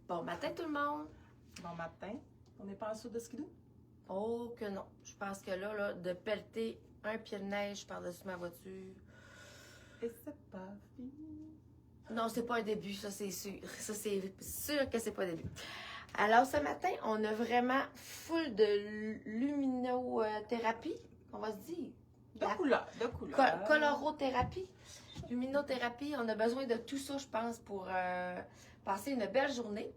Bon matin tout le monde! Bon matin. On n'est pas en dessous de skidoo? Oh que non. Je pense que là, de pelleter un pied de neige par-dessus ma voiture. Et c'est pas fini. Non, c'est pas un début, ça c'est sûr. Ça c'est sûr que c'est pas un début. Alors ce matin, on a vraiment full de luminothérapie, on va se dire. De couleur. Colorothérapie, luminothérapie, on a besoin de tout ça, je pense, pour passer une belle journée.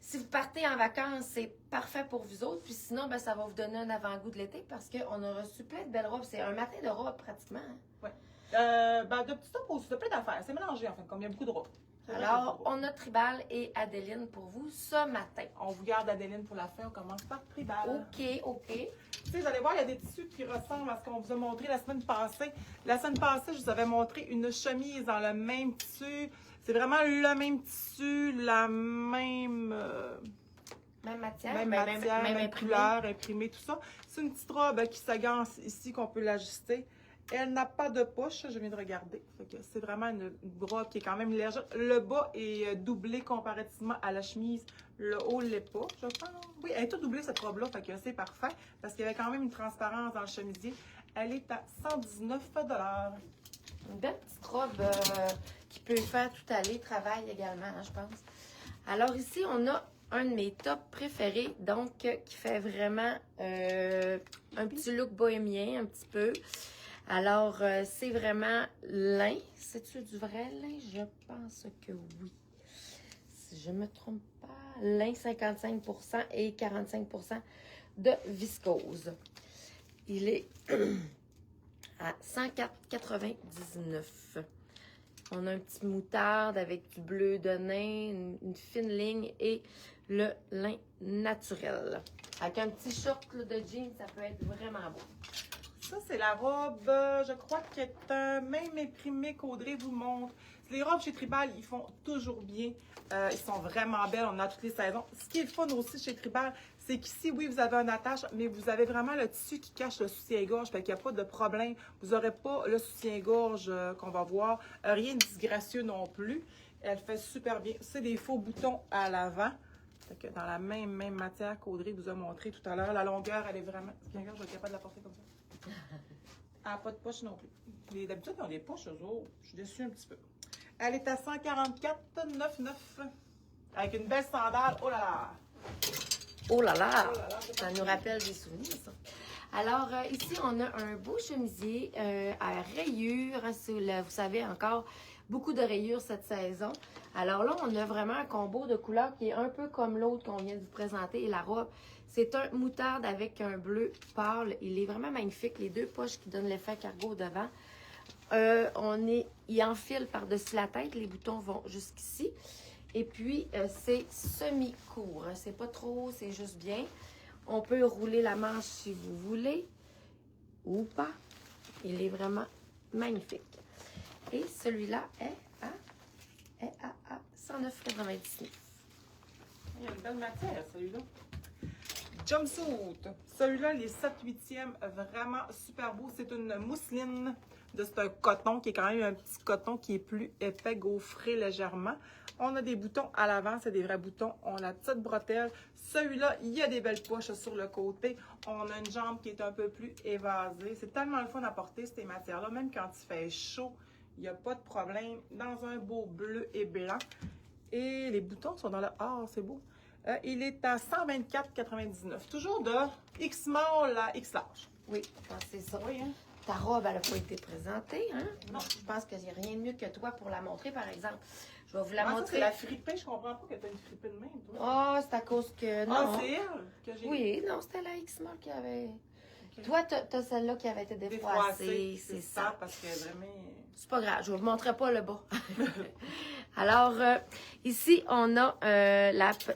Si vous partez en vacances, c'est parfait pour vous autres. Puis sinon, ben, ça va vous donner un avant-goût de l'été parce qu'on a reçu plein de belles robes. C'est un matin de robes pratiquement. Hein? Oui. De petits tops aussi, de plein d'affaires. C'est mélangé en fait, comme il y a beaucoup de robes. Alors, on a Tribal et Adeline pour vous ce matin. On vous garde Adeline pour la fin, on commence par Tribal. OK. Tu sais, vous allez voir, il y a des tissus qui ressemblent à ce qu'on vous a montré la semaine passée. La semaine passée, je vous avais montré une chemise dans le même tissu. C'est vraiment le même tissu, la même... Même matière, même couleur, imprimée, tout ça. C'est une petite robe qui s'agance ici, qu'on peut l'ajuster. Elle n'a pas de poche, je viens de regarder. C'est vraiment une robe qui est quand même légère. Le bas est doublé comparativement à la chemise. Le haut ne l'est pas, je pense. Oui, elle est toute doublée cette robe-là, fait que c'est parfait. Parce qu'il y avait quand même une transparence dans le chemisier. Elle est à 119 $. Une belle petite robe qui peut faire tout aller, travail également, hein, je pense. Alors ici, on a un de mes tops préférés, donc qui fait vraiment un petit look bohémien, un petit peu. Alors, c'est vraiment lin. C'est-tu du vrai lin? Je pense que oui. Si je ne me trompe pas, lin 55% et 45% de viscose. Il est à 104,99. On a un petit moutarde avec du bleu de nain, une fine ligne et le lin naturel. Avec un petit short là, de jeans, ça peut être vraiment beau. Ça, c'est la robe, je crois qu'elle est même imprimée qu'Audrey vous montre. Les robes chez Tribal, ils font toujours bien. Ils sont vraiment belles, on a toutes les saisons. Ce qui est fun aussi chez Tribal, c'est qu'ici, oui, vous avez une attache, mais vous avez vraiment le tissu qui cache le soutien-gorge, fait qu'il n'y a pas de problème. Vous n'aurez pas le soutien-gorge qu'on va voir. Rien de disgracieux non plus. Elle fait super bien. C'est des faux boutons à l'avant. Dans la même matière qu'Audrey vous a montré tout à l'heure. La longueur, elle est vraiment... Je vais être capable de la porter comme ça. Elle n'a pas de poche non plus. D'habitude, ils ont des poches, eux autres. Je suis déçue un petit peu. Elle est à 144,99 $. Avec une belle sandale. Oh là là! Oh là là! Ça nous rappelle des souvenirs, ça. Alors, ici, on a un beau chemisier à rayures. Vous savez, encore beaucoup de rayures cette saison. Alors là, on a vraiment un combo de couleurs qui est un peu comme l'autre qu'on vient de vous présenter. Et la robe, c'est un moutarde avec un bleu pâle. Il est vraiment magnifique. Les deux poches qui donnent l'effet cargo devant. Il enfile par-dessus la tête. Les boutons vont jusqu'ici. Et puis, c'est semi-court. C'est pas trop, c'est juste bien. On peut rouler la manche si vous voulez ou pas. Il est vraiment magnifique. Et celui-là est à 109,99 $. Il y a une belle matière, celui-là. Jumpsuit. Celui-là, les 7/8e, vraiment super beau. C'est une mousseline de ce coton qui est quand même un petit coton qui est plus épais, gaufré légèrement. On a des boutons à l'avant, c'est des vrais boutons. On a la petite bretelle. Celui-là, il y a des belles poches sur le côté. On a une jambe qui est un peu plus évasée. C'est tellement le fun à porter, ces matières-là. Même quand il fait chaud, il n'y a pas de problème. Dans un beau bleu et blanc. Et les boutons sont dans le or, c'est beau. Il est à 124,99 $. Toujours de X-small à X-large. Oui, je pense que c'est ça. Oui, hein? Ta robe, elle n'a pas été présentée, hein? Non. Je pense qu'il n'y a rien de mieux que toi pour la montrer, par exemple. Je vais vous la Ça, montrer. c'est la fripée. Je comprends pas que tu as une fripée de même, toi. Oh, c'est à cause que... Non. Ah, c'est elle que j'ai... Oui, non, c'était la X-Small qui avait... Okay. Toi, t'as celle-là qui avait été défroissée. C'est ça. Parce que vraiment... C'est pas grave, je vous montrerai pas le bas. Alors, ici, on a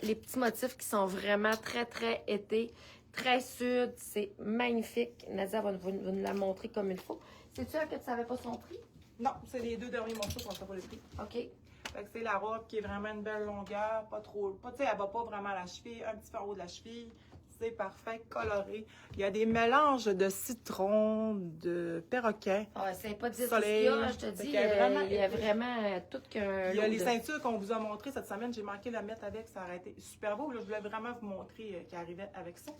les petits motifs qui sont vraiment très, très été, très sud. C'est magnifique. Nadia va nous la montrer comme il faut. C'est sûr que tu savais pas son prix? Non, c'est les deux derniers morceaux qu'on ne sait pas le prix. OK. Fait que c'est la robe qui est vraiment une belle longueur, pas trop... Tu sais, elle va pas vraiment à la cheville, un petit peu en haut de la cheville. C'est parfait, coloré. Il y a des mélanges de citron, de perroquet. Ah, c'est pas 10 Soleil. je te dis. Il y a vraiment tout qu'un Il y a lot les de- ceintures qu'on vous a montrées cette semaine. J'ai manqué de la mettre avec, ça aurait été super beau. Là, je voulais vraiment vous montrer qui arrivait avec ça.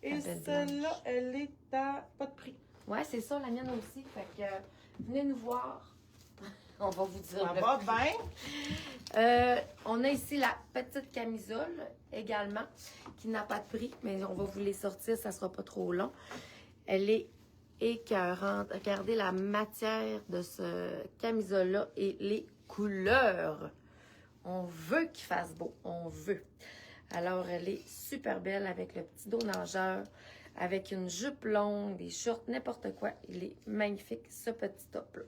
Et La belle celle-là, blanche. elle est à pas de prix. Ouais, c'est ça, la mienne aussi. Fait que venez nous voir. On va vous dire. Ça le va prix. bien. On a ici la petite camisole également, qui n'a pas de prix, mais on va vous les sortir, ça sera pas trop long. Elle est écœurante. Regardez la matière de ce camisole-là et les couleurs. On veut qu'il fasse beau, on veut. Alors, elle est super belle avec le petit dos nageur, avec une jupe longue, des shorts, n'importe quoi. Il est magnifique, ce petit top-là.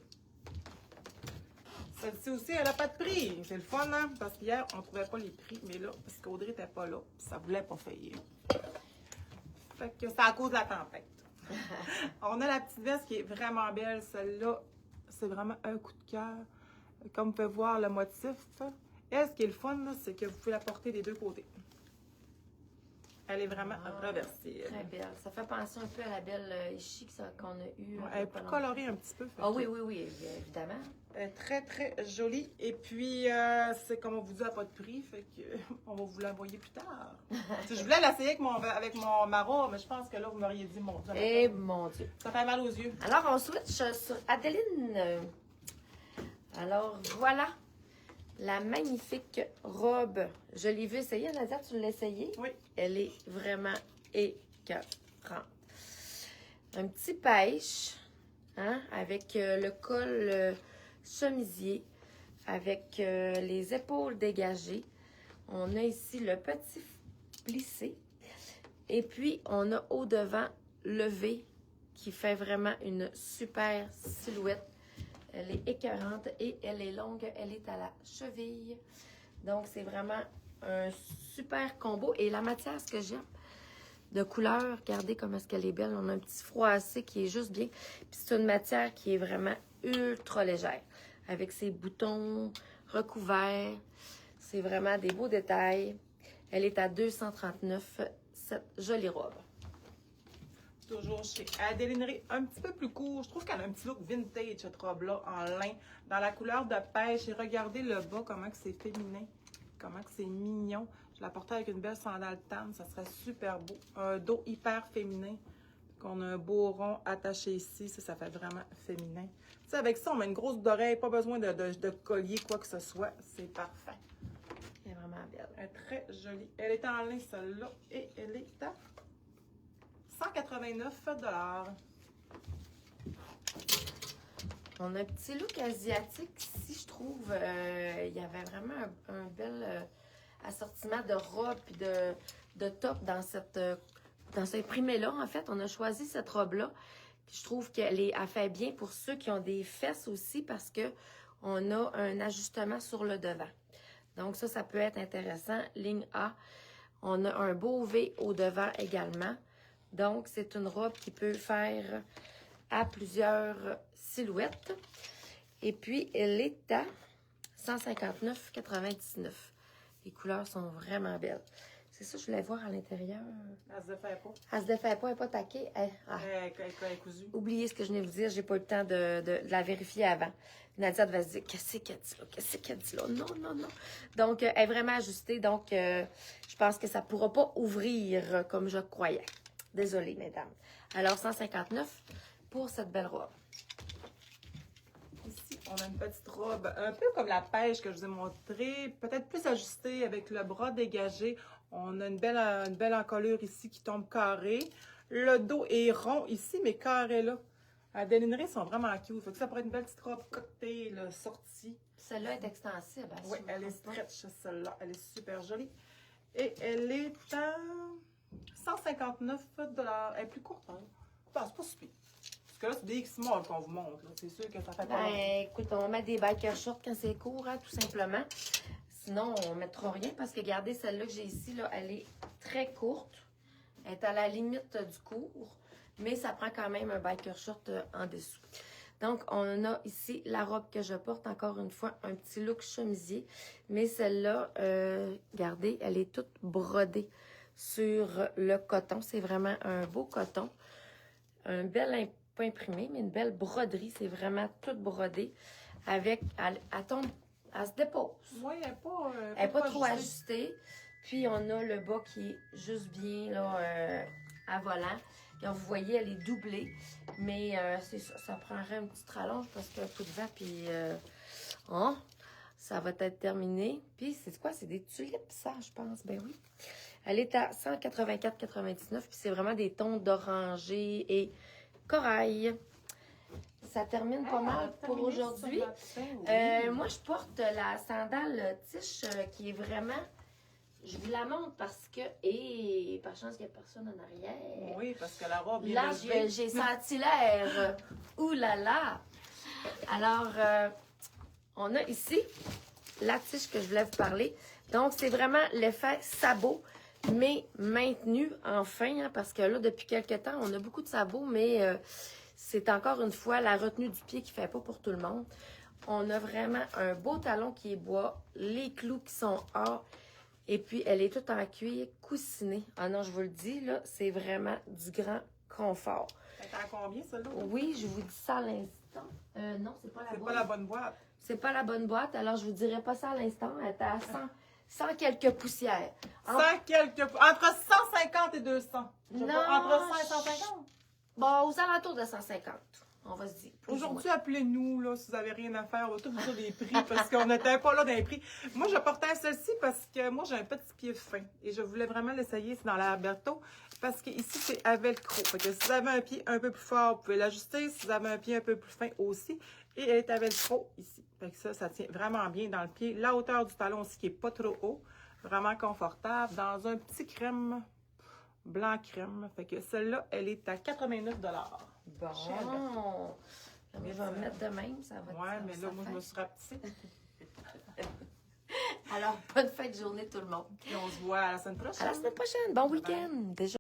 Celle-ci aussi, elle n'a pas de prix. C'est le fun, hein? Parce qu'hier, on ne trouvait pas les prix, mais là, parce qu'Audrey n'était pas là, ça ne voulait pas faillir. Fait que c'est à cause de la tempête. On a la petite veste qui est vraiment belle. Celle-là, c'est vraiment un coup de cœur. Comme vous pouvez voir le motif. Elle, ce qui est le fun, là, c'est que vous pouvez la porter des deux côtés. Elle est vraiment reversible. Très belle. Ça fait penser un peu à la belle Ishi qu'on a eue. Ouais, elle est plus colorée un petit peu. Ah oui, oui, oui, évidemment. Elle est très, très jolie. Et puis, c'est comme on vous dit, elle n'a pas de prix. Fait que on va vous l'envoyer plus tard. Je voulais l'essayer avec mon Mara, mais je pense que là, vous m'auriez dit, mon Dieu. Eh mon Dieu. Ça fait mal aux yeux. Alors, on switch sur Adeline. Alors, voilà la magnifique robe. Je l'ai vue essayer. Nadia, tu l'as essayée? Oui. Elle est vraiment écœurante. Un petit pêche, hein, avec le col chemisier, avec les épaules dégagées. On a ici le petit plissé. Et puis, on a au devant le V qui fait vraiment une super silhouette. Elle est écœurante et elle est longue. Elle est à la cheville. Donc, c'est vraiment un super combo. Et la matière, ce que j'aime, de couleur, regardez comment est-ce qu'elle est belle. On a un petit froissé qui est juste bien. Puis c'est une matière qui est vraiment ultra légère. Avec ses boutons recouverts. C'est vraiment des beaux détails. Elle est à 239, cette jolie robe. Toujours chez Adeline, un petit peu plus court. Je trouve qu'elle a un petit look vintage, cette robe-là, en lin, dans la couleur de pêche. Et regardez le bas, comment que c'est féminin, comment que c'est mignon. Je la portais avec une belle sandale tan, ça serait super beau. Un dos hyper féminin. On a un beau rond attaché ici, ça fait vraiment féminin. Tu sais, avec ça, on met une grosse d'oreille, pas besoin de collier, quoi que ce soit. C'est parfait. Elle est vraiment belle. Elle est très jolie. Elle est en lin, celle-là, et elle est à 189 $. On a un petit look asiatique ici, je trouve. Il y avait vraiment un bel assortiment de robes et de tops dans ce imprimé-là. En fait, on a choisi cette robe-là. Je trouve qu'elle fait bien pour ceux qui ont des fesses aussi parce que on a un ajustement sur le devant. Donc ça peut être intéressant. Ligne A. On a un beau V au devant également. Donc, c'est une robe qui peut faire à plusieurs silhouettes. Et puis, elle est à 159,99. Les couleurs sont vraiment belles. C'est ça, je voulais voir à l'intérieur. Elle se défait pas. Elle se défait pas, elle n'est pas taquée. Elle Elle est cousue. oubliez ce que je venais de vous dire, j'ai pas eu le temps de la vérifier avant. Nadia devait se dire, qu'est-ce qu'elle dit là? Qu'est-ce qu'elle dit là? Non, non, non. Donc, elle est vraiment ajustée. Donc, je pense que ça ne pourra pas ouvrir comme je croyais. Désolée, mesdames. Alors, 159 pour cette belle robe. Ici, on a une petite robe, un peu comme la pêche que je vous ai montrée, peut-être plus ajustée avec le bras dégagé. On a une belle encolure ici qui tombe carré. Le dos est rond ici, mais carré là. À délinerie, sont vraiment cute. Fait que ça pourrait être une belle petite robe cocktail sortie. Celle-là est extensible. Hein, Oui, elle est stretch, celle-là. Elle est super jolie. Et elle est à 159 $. Elle est plus courte, hein? Bah, c'est pas super. Parce que là, c'est des X-Small qu'on vous montre. C'est sûr que ça fait pas longtemps. Écoute, on met des biker shorts quand c'est court, hein, tout simplement. Sinon, on ne mettra rien parce que, regardez, celle-là que j'ai ici, là, elle est très courte. Elle est à la limite du court, mais ça prend quand même un biker short en dessous. Donc, on a ici la robe que je porte, encore une fois, un petit look chemisier. Mais celle-là, regardez, elle est toute brodée sur le coton. C'est vraiment un beau coton. Un bel pas imprimé, mais une belle broderie. C'est vraiment tout brodé. Avec, elle se dépose. Oui, Elle n'est pas trop ajustée. Puis, on a le bas qui est juste bien là, à volant. Puis, vous voyez, elle est doublée. Mais c'est ça prendrait un petit rallonge parce qu'il y a un peu de vent. Puis, ça va être terminé. Puis, c'est quoi? C'est des tulipes, ça, je pense. Ben oui. Elle est à 184,99. Puis, c'est vraiment des tons d'oranger et corail. Ça termine pas mal pour aujourd'hui. Moi, je porte la sandale tige qui est vraiment... Je vous la montre parce que... Et par chance qu'il n'y a personne en arrière. Oui, parce que la robe est là, levée. j'ai senti l'air. Ouh là là! Alors, on a ici la tige que je voulais vous parler. Donc, c'est vraiment l'effet sabot, mais maintenu enfin, hein, parce que là, depuis quelques temps, on a beaucoup de sabots, mais... c'est encore une fois la retenue du pied qui ne fait pas pour tout le monde. On a vraiment un beau talon qui est bois, les clous qui sont or, et puis elle est toute en cuir coussiné. Ah non, je vous le dis, là, c'est vraiment du grand confort. Elle est à combien, celle-là? Oui, je vous dis ça à l'instant. Non, c'est pas la bonne. C'est pas la bonne boîte. C'est pas la bonne boîte, alors je vous dirai pas ça à l'instant. Elle est à 100 quelques poussières. Entre 150 et 200. Non. Entre 100 et 150? Bon, aux alentours de 150, on va se dire. Aujourd'hui, appelez-nous là, si vous n'avez rien à faire. On va tout vous dire des prix parce qu'on n'était pas là dans les prix. Moi, je portais celle-ci parce que moi, j'ai un petit pied fin. Et je voulais vraiment l'essayer. C'est dans la Berto. Parce que ici, c'est à velcro. Fait que si vous avez un pied un peu plus fort, vous pouvez l'ajuster. Si vous avez un pied un peu plus fin aussi. Et elle est à velcro ici. Fait que ça tient vraiment bien dans le pied. La hauteur du talon aussi qui n'est pas trop haut. Vraiment confortable. Dans un petit crème blanc crème. Fait que celle-là, elle est à 89 $. Bon. Je vais me mettre de même, ça va. Ouais, mais là, moi, je me suis rapetissée. Alors, bonne fin de journée tout le monde. Et on se voit à la semaine prochaine. À la semaine prochaine. Bon week-end. Déjà.